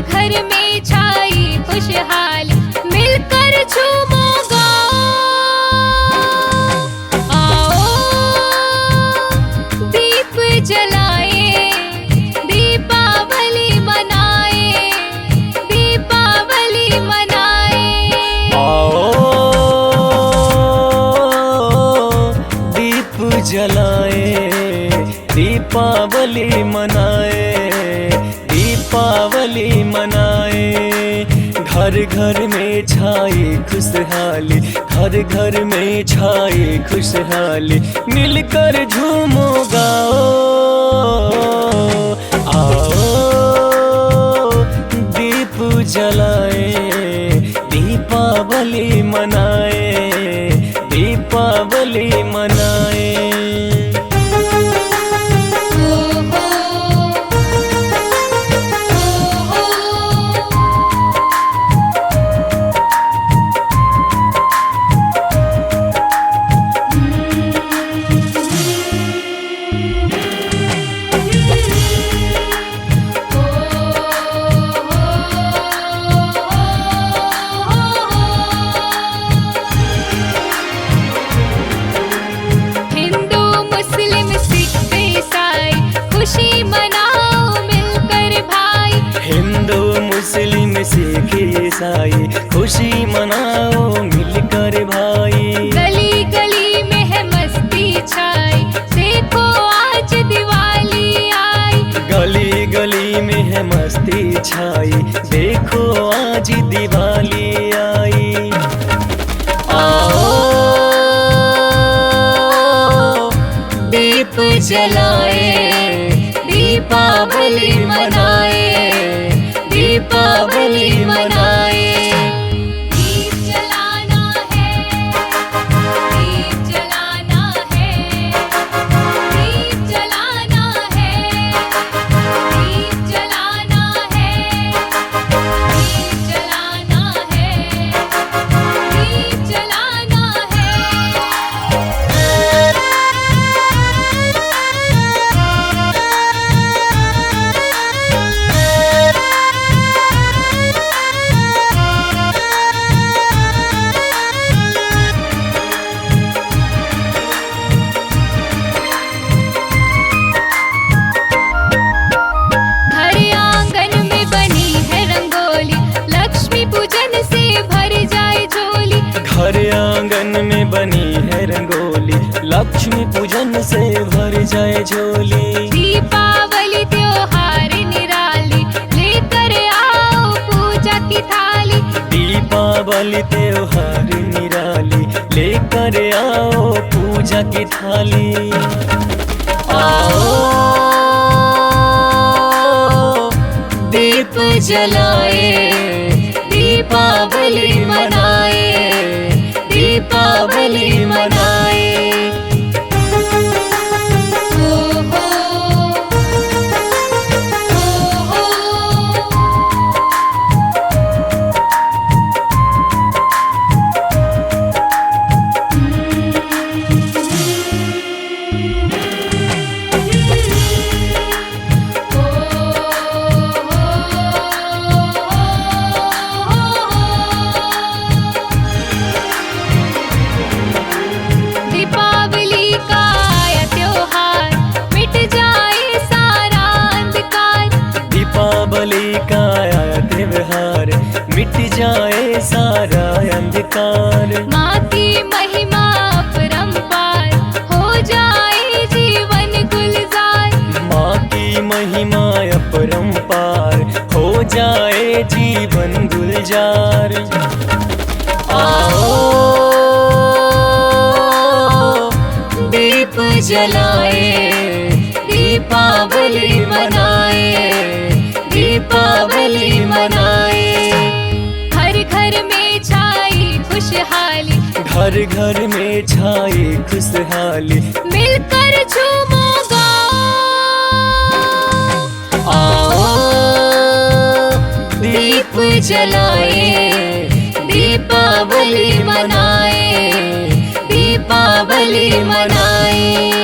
घर में छाई खुशहाली, मिलकर झूमो गाओ। आओ दीप जलाए, दीपावली मनाए, दीपावली मनाए। आओ दीप जलाए, दीपावली मनाए, दीपावली मनाए। घर घर में छाई खुशहाली, घर घर में छाई खुशहाली, मिलकर झूमो गाओ। आओ दीप जलाए, दीपावली मनाए, दीपावली मनाए। खुशी मनाओ मिलकर भाई, हिंदू मुस्लिम सिख ईसाई खुशी मनाओ मिलकर भाई। गली गली में है मस्ती छाई, देखो आज दिवाली आई। गली गली में है मस्ती छाई, देखो आज दिवाली आई। आओ दीप जलाए, दीपावली मनाए, दीपावली मनाए। दीप जलाना है, दीप जलाना है, दीप जलाना है, दीप जलाना है, दीप जलाना है, दीप जलाना है। घर आंगन में बनी है रंगोली, लक्ष्मी पूजन से भर जाए झोली। घर आंगन में बनी है रंगोली, लक्ष्मी पूजन से भर जाए झोली। दीपावली त्योहार निराली, लेकर आओ पूजा की थाली। दीपावली त्योहार निराली, लेकर आओ पूजा की थाली। आओ दीप जलाए, दीपावली मनाए, दीपावली मनाए। हो हो हो दीपावली का आया त्योहार, मिट जाए सारा अंधकार। दीपावली का आया त्योहार, मिट जाए सारा अंधकार। माँ की महिमा अपरंपार, हो जाए जीवन गुलजार। माँ की महिमा अपरंपार, हो जाए जीवन गुलजार। आओ दीप जलाए, दीपावली मनाए, दीपावली मनाए। घर घर में छाई खुशहाली, घर घर में छाई खुशहाली, मिलकर झूमो गाओ। आओ दीप जलाए, दीपावली मनाए, दीपावली मनाए।